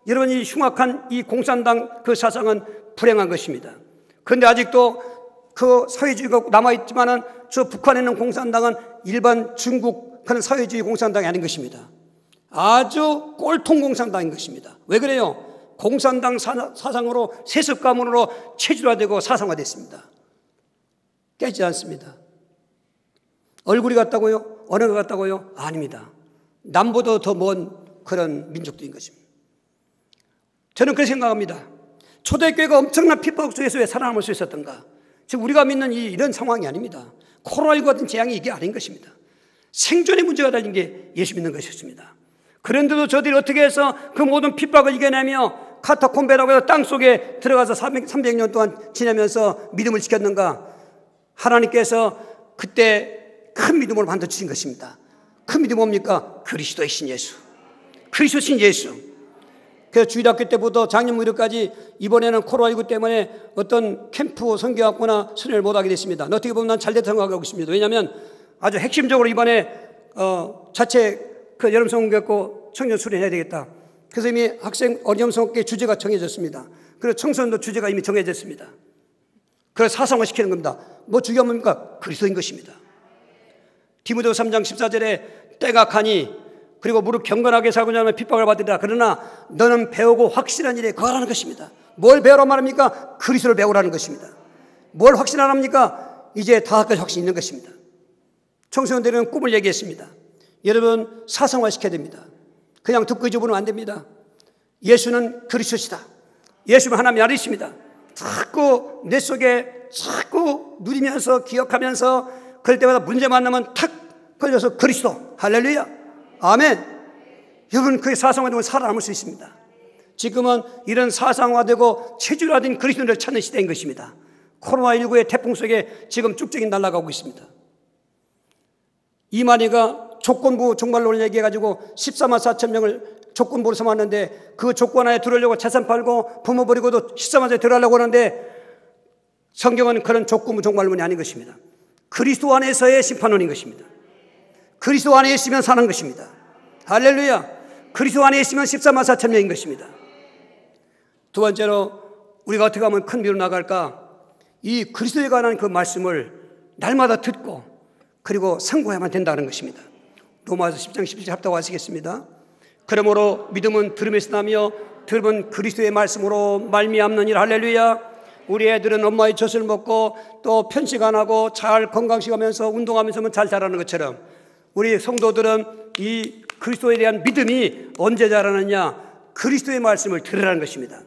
여러분 이 흉악한 이 공산당 그 사상은 불행한 것입니다. 그런데 아직도 그 사회주의가 남아있지만은 저 북한에 있는 공산당은 일반 중국 그런 사회주의 공산당이 아닌 것입니다. 아주 꼴통 공산당인 것입니다. 왜 그래요? 공산당 사상으로 세습 가문으로 체질화되고 사상화됐습니다. 깨지지 않습니다. 얼굴이 같다고요? 언어가 같다고요? 아닙니다. 남보다 더 먼 그런 민족들인 것입니다. 저는 그렇게 생각합니다. 초대교회가 엄청난 핍박 속에서 왜 살아남을 수 있었던가? 지금 우리가 믿는 이런 상황이 아닙니다. 코로나19 같은 재앙이 이게 아닌 것입니다. 생존의 문제가 달린 게 예수 믿는 것이었습니다. 그런데도 저들이 어떻게 해서 그 모든 핍박을 이겨내며 카타콤베라고 해서 땅속에 들어가서 300년 동안 지내면서 믿음을 지켰는가? 하나님께서 그때 큰 믿음으로 만들어주신 것입니다. 큰 믿음 뭡니까? 그리스도의 신 예수. 그리스도의 신 예수. 그래서 주일학교 때부터 작년 무렵까지 이번에는 코로나19 때문에 어떤 캠프 선교학교나 수련을 못하게 됐습니다. 어떻게 보면 난 잘됐다고 생각하고 있습니다. 왜냐하면 아주 핵심적으로 이번에 자체 그 여름 성교학교 청년 수련해야 되겠다. 그래서 이미 학생 어려움 성교의 주제가 정해졌습니다. 그리고 청소년도 주제가 이미 정해졌습니다. 그래서 사상화 시키는 겁니다. 뭐 주기가 뭡니까? 그리스도인 것입니다. 디모데후서 3장 14절에 때가 가니 그리고 무릇 경건하게 살고자 하면 핍박을 받으리라. 그러나 너는 배우고 확실한 일에 거하라는 것입니다. 뭘 배우라 말합니까? 그리스도를 배우라는 것입니다. 뭘 확신하랍니까? 이제 5가지 확신이 있는 것입니다. 청소년들은 꿈을 얘기했습니다. 여러분 사상화 시켜야 됩니다. 그냥 듣고 잊어버리면 안 됩니다. 예수는 그리스도시다. 예수는 하나님의 아들이십니다. 자꾸 내 속에 자꾸 누리면서 기억하면서 그럴 때마다 문제 만나면 탁 걸려서 그리스도. 할렐루야. 아멘. 여러분 그게 사상화되면 살아남을 수 있습니다. 지금은 이런 사상화되고 체질화된 그리스도를 찾는 시대인 것입니다. 코로나19의 태풍 속에 지금 쭉쭉이 날아가고 있습니다. 이만희가 조건부 종말론을 얘기해가지고 14만 4천 명을 조건부로 삼았는데 그 조건 안에 들어오려고 재산 팔고 부모 버리고도 14만 세에 들어가려고 하는데 성경은 그런 조건부 종말론이 아닌 것입니다. 그리스도 안에서의 심판론인 것입니다. 그리스도 안에 있으면 사는 것입니다. 할렐루야. 그리스도 안에 있으면 14만 4천 명인 것입니다. 두 번째로 우리가 어떻게 하면 큰 미로 나갈까? 이 그리스도에 관한 그 말씀을 날마다 듣고 그리고 선고해야만 된다는 것입니다. 로마서 10장 17절 합다고 하시겠습니다. 그러므로 믿음은 들음에서 나며 들음은 그리스도의 말씀으로 말미암느니라. 할렐루야. 우리 애들은 엄마의 젖을 먹고 또 편식 안 하고 잘 건강식하면서 운동하면서 잘 자라는 것처럼 우리 성도들은 이 그리스도에 대한 믿음이 언제 자라느냐? 그리스도의 말씀을 들으라는 것입니다.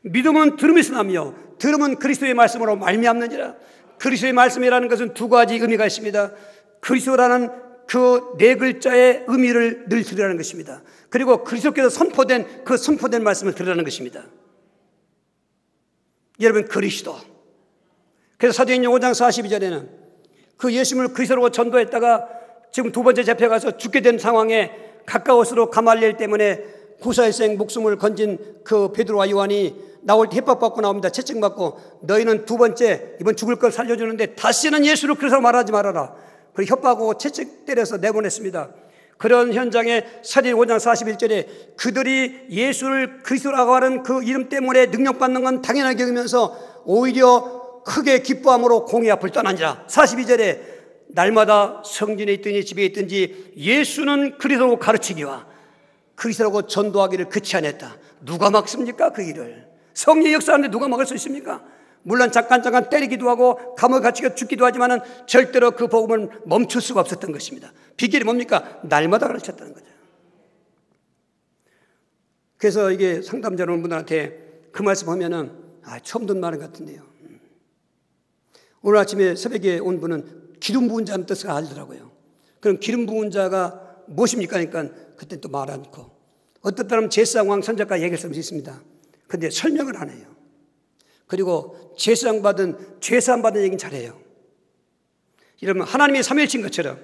믿음은 들음에서 나며 들음은 그리스도의 말씀으로 말미암느니라. 그리스도의 말씀이라는 것은 2가지 의미가 있습니다. 그리스도라는 그 4글자의 의미를 늘 들으라는 것입니다. 그리고 그리스도께서 선포된 그 선포된 말씀을 들으라는 것입니다. 여러분 그리스도. 그래서 사도행전 5장 42절에는 그 예수님을 그리스도로 전도했다가 지금 2번째 잡혀가서 죽게 된 상황에 가까웠으로 가말리엘 때문에 구사일생 목숨을 건진 그 베드로와 요한이 나올 때 협박받고 나옵니다. 채찍받고 너희는 2번째 이번 죽을 걸 살려주는데 다시는 예수를 그리스도로 말하지 말아라. 그리고 협박하고 채찍 때려서 내보냈습니다. 그런 현장에 사도행전 5장 41절에 그들이 예수를 그리스도라고 하는 그 이름 때문에 능력받는 건 당연하게 여기면서 오히려 크게 기뻐함으로 공의 앞을 떠나니라. 42절에 날마다 성전에 있든지 집에 있든지 예수는 그리스도로 가르치기와 그리스도라고 전도하기를 그치 않았다. 누가 막습니까? 그 일을. 성령의 역사하는데 누가 막을 수 있습니까? 물론 잠깐 때리기도 하고 감옥에 갇히고 죽기도 하지만 절대로 그 복음을 멈출 수가 없었던 것입니다. 비결이 뭡니까? 날마다 가르쳤다는 거죠. 그래서 이게 상담자 여러분들한테 그 말씀 하면은 처음 듣는 말 같은데요. 오늘 아침에 새벽에 온 분은 기름 부은 자는 뜻을 알더라고요. 그럼 기름 부은 자가 무엇입니까? 그러니까 그때 또 말 않고 어떤 사람은 제사왕 선자가 얘기할 수 있습니다. 그런데 설명을 안 해요. 그리고 제사함 받은 얘기는 잘해요. 여러분 하나님의 삼위일체인 것처럼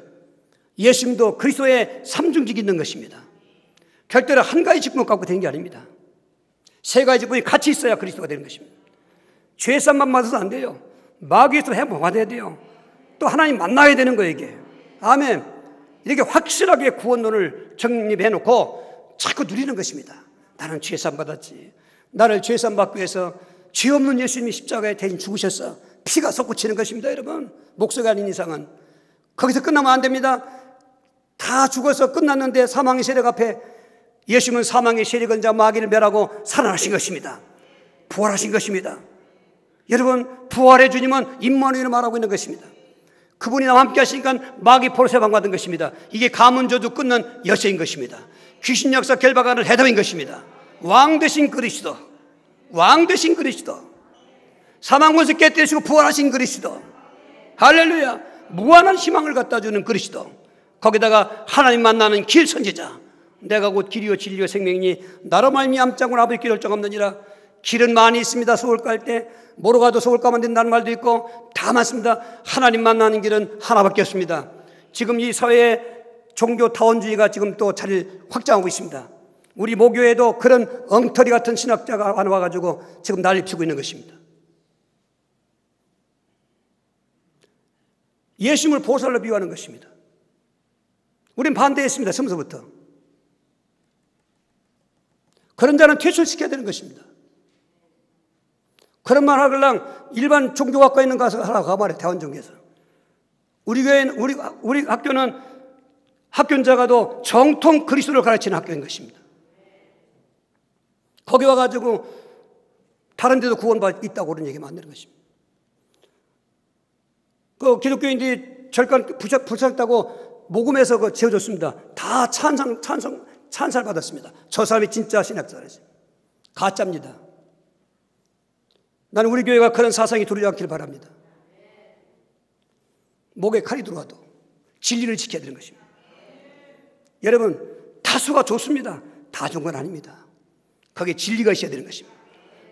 예수님도 그리스도의 삼중직이 있는 것입니다. 결대로 한 가지 직분을 갖고 되는 게 아닙니다. 3가지 직분이 같이 있어야 그리스도가 되는 것입니다. 제사함만 받아서 안 돼요. 마귀에서 해먹어야 돼요. 또 하나님 만나야 되는 거예요 이게. 아멘. 이렇게 확실하게 구원론을 정립해놓고 자꾸 누리는 것입니다. 나는 죄사함 받았지. 나를 죄사함 받기 위해서 죄 없는 예수님이 십자가에 대신 죽으셨어. 피가 솟구치는 것입니다 여러분. 목소리가 아닌 이상은. 거기서 끝나면 안 됩니다. 다 죽어서 끝났는데 사망의 세력 앞에 예수님은 사망의 세력은 자 마귀를 멸하고 살아나신 것입니다. 부활하신 것입니다. 여러분 부활의 주님은 임마누엘을 말하고 있는 것입니다. 그분이 나와 함께 하시니까 마귀 포로세방 받은 것입니다. 이게 가문저주 끊는 여세인 것입니다. 귀신 역사 결박하는 해답인 것입니다. 왕 되신 그리스도, 왕 되신 그리스도, 사망권세 깨뜨리시고 부활하신 그리스도, 할렐루야. 무한한 희망을 갖다 주는 그리스도, 거기다가 하나님 만나는 길 선지자, 내가 곧 길이요 진리요 생명이니 나로 말미암지 않고는 아버지 길을 정 없느니라. 길은 많이 있습니다. 서울 갈 때 뭐로 가도 서울 가면 된다는 말도 있고 다 많습니다. 하나님 만나는 길은 하나밖에 없습니다. 지금 이 사회에 종교 타원주의가 지금 또 자리를 확장하고 있습니다. 우리 모교에도 그런 엉터리 같은 신학자가 와가지고 지금 난리 피고 있는 것입니다. 예수님을 보살로 비유하는 것입니다. 우린 반대했습니다. 처음부터. 그런 자는 퇴출시켜야 되는 것입니다. 그런 말 하려면 일반 종교학과에 있는 가서 하라고 가말해. 대원종교에서. 우리 교회는, 우리 학교는 학교자가도 정통 그리스도를 가르치는 학교인 것입니다. 거기 와가지고 다른 데도 구원받 있다고 그런 얘기하면 안 되는 것입니다. 그 기독교인들이 절간 불쌍했다고 모금해서 그 지어줬습니다. 다 찬살 받았습니다. 저 사람이 진짜 신학자라지. 가짜입니다. 나는 우리 교회가 그런 사상이 들어오지 않기를 바랍니다. 목에 칼이 들어와도 진리를 지켜야 되는 것입니다. 여러분, 다수가 좋습니다. 다 좋은 건 아닙니다. 거기에 진리가 있어야 되는 것입니다.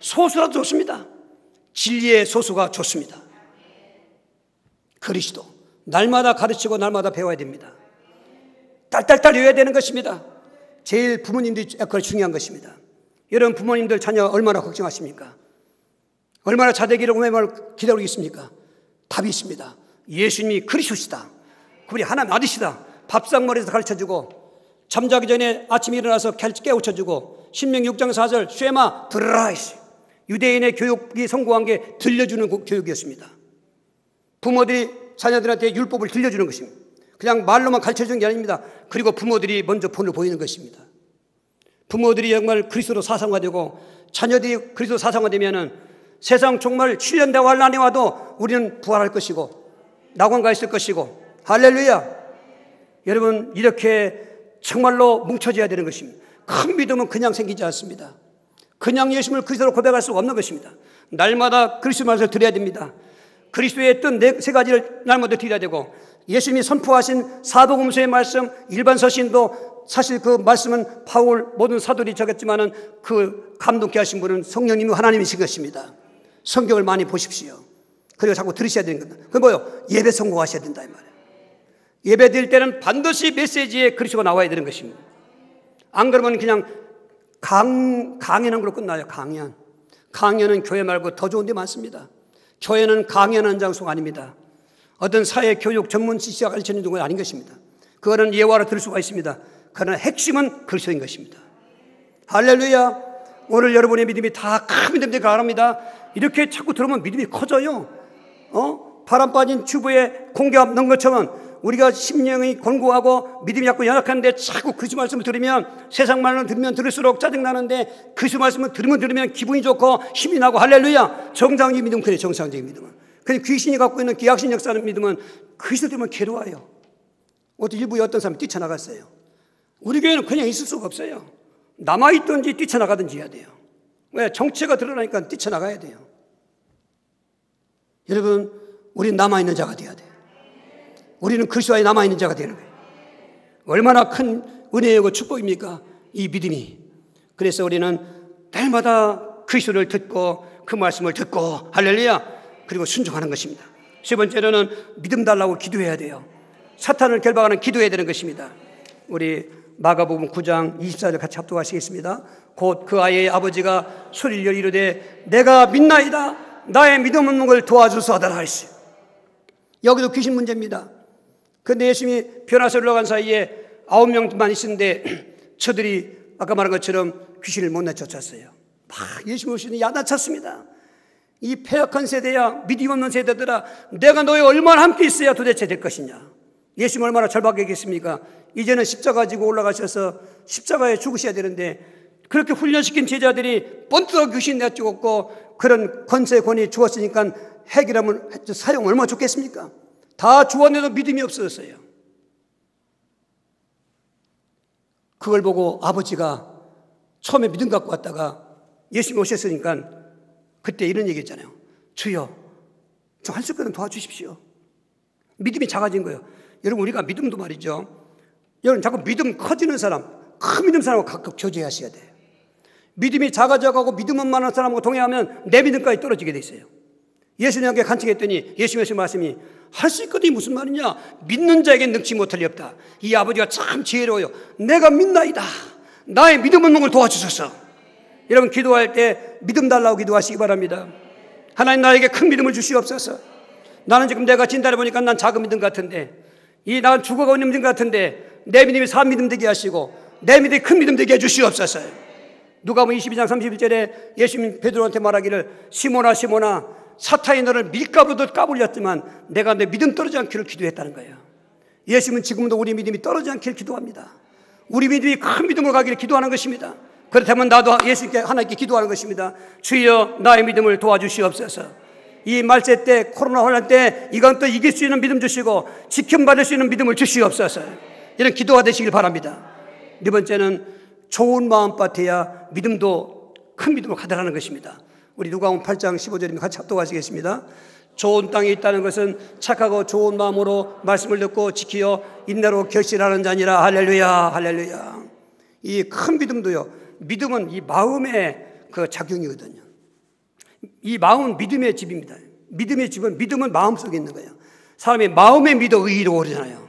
소수라도 좋습니다. 진리의 소수가 좋습니다. 그리스도 날마다 가르치고 날마다 배워야 됩니다. 딸딸딸 외워야 되는 것입니다. 제일 부모님들이 그걸 중요한 것입니다. 여러분 부모님들 자녀 얼마나 걱정하십니까? 얼마나 자되기를 기다리고 있습니까? 답이 있습니다. 예수님이 그리스도시다. 그분이 하나님 아들이시다. 밥상머리에서 가르쳐주고 잠자기 전에 아침에 일어나서 깨우쳐주고 신명기 6장 4절 쉐마 드라이시 유대인의 교육이 성공한 게 들려주는 교육이었습니다. 부모들이 자녀들한테 율법을 들려주는 것입니다. 그냥 말로만 가르쳐주는 게 아닙니다. 그리고 부모들이 먼저 본을 보이는 것입니다. 부모들이 정말 그리스도 사상화되고 자녀들이 그리스도 사상화되면은 세상 정말 7년 대화 난이 와도 우리는 부활할 것이고 낙원가 있을 것이고 할렐루야. 여러분 이렇게 정말로 뭉쳐져야 되는 것입니다. 큰 믿음은 그냥 생기지 않습니다. 그냥 예수님을 그리스도로 고백할 수가 없는 것입니다. 날마다 그리스도 말씀을 드려야 됩니다. 그리스도의 뜻 세 가지를 날마다 드려야 되고 예수님이 선포하신 사도금서의 말씀 일반 서신도 사실 그 말씀은 바울 모든 사도들이 적었지만은 그 감동케 하신 분은 성령님이 하나님이신 것입니다. 성경을 많이 보십시오. 그리고 자꾸 들으셔야 되는 겁니다. 그건 뭐요? 예배 성공하셔야 된다 이 말이에요. 예배 드릴 때는 반드시 메시지에 그리스도가 나와야 되는 것입니다. 안 그러면 그냥 강연한 걸로 끝나요. 강연은 교회 말고 더 좋은 데 많습니다. 교회는 강연하는 장소가 아닙니다. 어떤 사회 교육 전문 지식가 가르치는 건 아닌 것입니다. 그거는 예화로 들을 수가 있습니다. 그러나 핵심은 그리스도인 것입니다. 할렐루야. 오늘 여러분의 믿음이 다 큰 믿음들이 가랍니다. 이렇게 자꾸 들으면 믿음이 커져요. 바람 빠진 튜브에 공기압 넣은 것처럼 우리가 심령이 권고하고 믿음이 자꾸 연약한데 자꾸 그리스도 말씀을 들으면 세상 말로 들으면 들을수록 짜증나는데 그리스도 말씀을 들으면 기분이 좋고 힘이 나고 할렐루야. 정상적인 믿음은 그래. 정상적인 믿음은. 근데 귀신이 갖고 있는 기약신 역사는 믿음은 그리스도 들으면 괴로워요. 일부에 어떤 사람이 뛰쳐나갔어요. 우리 교회는 그냥 있을 수가 없어요. 남아있든지 뛰쳐나가든지 해야 돼요. 왜? 정체가 드러나니까 뛰쳐나가야 돼요. 여러분 우리는 남아있는 자가 돼야 돼요. 우리는 그리스도 안에 남아있는 자가 되는 거예요. 얼마나 큰 은혜이고 축복입니까? 이 믿음이. 그래서 우리는 날마다 그리스도를 듣고 그 말씀을 듣고 할렐루야. 그리고 순종하는 것입니다. 세 번째로는 믿음 달라고 기도해야 돼요. 사탄을 결박하는 기도해야 되는 것입니다. 우리 마가복음 9장 24절 같이 합독하시겠습니다. 곧 그 아이의 아버지가 소리를 열어 이르되 내가 믿나이다. 나의 믿음 없는 걸 도와주소하더라 하시오. 여기도 귀신 문제입니다. 그런데 예수님이 변화서 올라간 사이에 9명만 있었는데 저들이 아까 말한 것처럼 귀신을 못 내쫓았어요. 막 예수님 오시니 야단쳤습니다. 이 패역한 세대야, 믿음 없는 세대들아, 내가 너희 얼마나 함께 있어야 도대체 될 것이냐. 예수님 얼마나 절박하겠습니까? 이제는 십자가 지고 올라가셔서 십자가에 죽으셔야 되는데 그렇게 훈련시킨 제자들이 번뜩 귀신 내쫓고 그런 권세 권위 주었으니까 핵이라면 사용 얼마나 좋겠습니까? 다 주었는데도 믿음이 없어졌어요. 그걸 보고 아버지가 처음에 믿음 갖고 왔다가 예수님 오셨으니까 그때 이런 얘기 했잖아요. 주여, 좀 할 수 있거든 도와주십시오. 믿음이 작아진 거예요. 여러분 우리가 믿음도 말이죠. 여러분 자꾸 믿음 커지는 사람, 큰 믿음 사람하고 각각 교제하셔야 돼요. 믿음이 작아져가고 믿음은 많은 사람하고 동행하면 내 믿음까지 떨어지게 돼 있어요. 예수님께 간청했더니 예수님의 말씀이 할 수 있거든요. 무슨 말이냐? 믿는 자에게 능치 못할 리 없다. 이 아버지가 참 지혜로워요. 내가 믿나이다. 나의 믿음 운동을 도와주소서. 여러분 기도할 때 믿음 달라고 기도하시기 바랍니다. 하나님 나에게 큰 믿음을 주시옵소서. 나는 지금 내가 진단해 보니까 난 작은 믿음 같은데 난 죽어가고 있는 믿음 같은데 내 믿음이 산 믿음 되게 하시고 내 믿음이 큰 믿음 되게 해주시옵소서. 누가복음 22장 31절에 예수님 베드로한테 말하기를 시몬아 시몬아 사탄이 너를 밀가루도 까불렸지만 내가 내 믿음 떨어지지 않기를 기도했다는 거예요. 예수님은 지금도 우리 믿음이 떨어지지 않기를 기도합니다. 우리 믿음이 큰 믿음으로 가기를 기도하는 것입니다. 그렇다면 나도 예수님께 하나님께 기도하는 것입니다. 주여 나의 믿음을 도와주시옵소서. 이 말세 때 코로나 혼란 때 이건 또 이길 수 있는 믿음 주시고 지킴받을 수 있는 믿음을 주시옵소서. 이런 기도가 되시길 바랍니다. 네 번째는 좋은 마음밭에야 믿음도 큰 믿음으로 가득하는 것입니다. 우리 누가복음 8장 15절입니다. 같이 합독하시겠습니다. 좋은 땅에 있다는 것은 착하고 좋은 마음으로 말씀을 듣고 지키어 인내로 결실하는 자니라. 할렐루야 할렐루야. 이 큰 믿음도요, 믿음은 이 마음의 그 작용이거든요. 이 마음은 믿음의 집입니다. 믿음의 집은 믿음은 마음속에 있는 거예요. 사람이 마음에 믿어 의로 오르잖아요.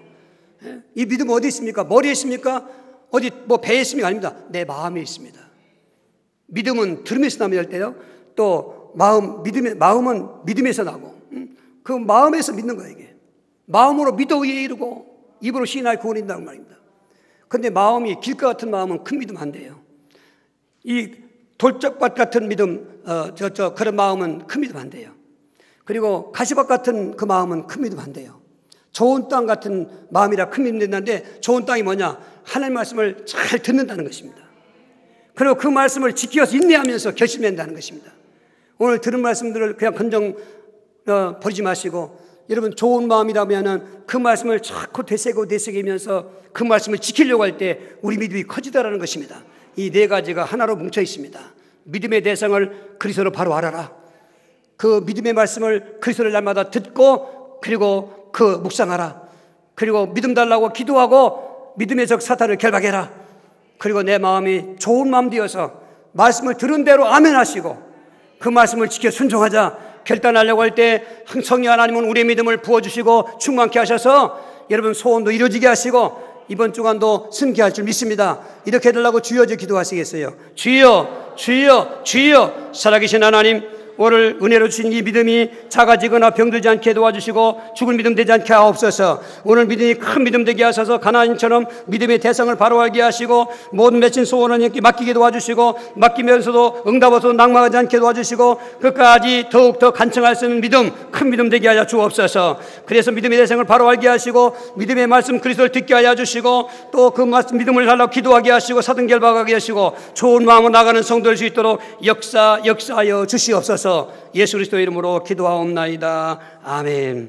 이 믿음은 어디 있습니까? 머리에 있습니까? 어디 뭐 배에 있습니까? 아닙니다. 내 마음에 있습니다. 믿음은 들음에서 나면 할 때요. 또 마음은 믿음에서 나고 그 마음에서 믿는 거예요. 이게 마음으로 믿어 의에 이르고 입으로 시인하여 구원이 된다는 말입니다. 그런데 마음이 길가 같은 마음은 큰 믿음 안 돼요. 이 돌적밭 같은 믿음, 그런 마음은 큰 믿음 안 돼요. 그리고 가시밭 같은 그 마음은 큰 믿음 안 돼요. 좋은 땅 같은 마음이라 큰 믿음 된다는데 좋은 땅이 뭐냐? 하나님 말씀을 잘 듣는다는 것입니다. 그리고 그 말씀을 지키어서 인내하면서 결심한다는 것입니다. 오늘 들은 말씀들을 그냥 건정 버리지 마시고 여러분 좋은 마음이라면 그 말씀을 자꾸 되새기면서 그 말씀을 지키려고 할 때 우리 믿음이 커지다라는 것입니다. 이 네 가지가 하나로 뭉쳐 있습니다. 믿음의 대상을 그리스도로 바로 알아라. 그 믿음의 말씀을 그리스도를 날마다 듣고 그리고 그 묵상하라. 그리고 믿음 달라고 기도하고 믿음의 적 사탄을 결박해라. 그리고 내 마음이 좋은 마음 되어서 말씀을 들은 대로 아멘 하시고 그 말씀을 지켜 순종하자 결단하려고 할 때 성령 하나님은 우리의 믿음을 부어주시고 충만케 하셔서 여러분 소원도 이루어지게 하시고 이번 주간도 승리할 줄 믿습니다. 이렇게 해달라고 주여 기도하시겠어요? 주여 주여 주여 살아계신 하나님, 오늘 은혜로 주신 이 믿음이 작아지거나 병들지 않게 도와주시고 죽을 믿음 되지 않게 하옵소서. 오늘 믿음이 큰 믿음 되게 하셔서 가나안처럼 믿음의 대상을 바로 알게 하시고 모든 맺힌 소원은 이렇게 맡기게 도와주시고 맡기면서도 응답어서 낙망하지 않게 도와주시고 끝까지 더욱더 간청할 수 있는 믿음, 큰 믿음 되게 하여 주옵소서. 그래서 믿음의 대상을 바로 알게 하시고 믿음의 말씀 그리스도를 듣게 하여 주시고 또 그 말씀 믿음을 달라고 기도하게 하시고 사등 결박하게 하시고 좋은 마음으로 나가는 성도 될 수 있도록 역사하여 주시옵소서. 예수 그리스도의 이름으로 기도하옵나이다. 아멘.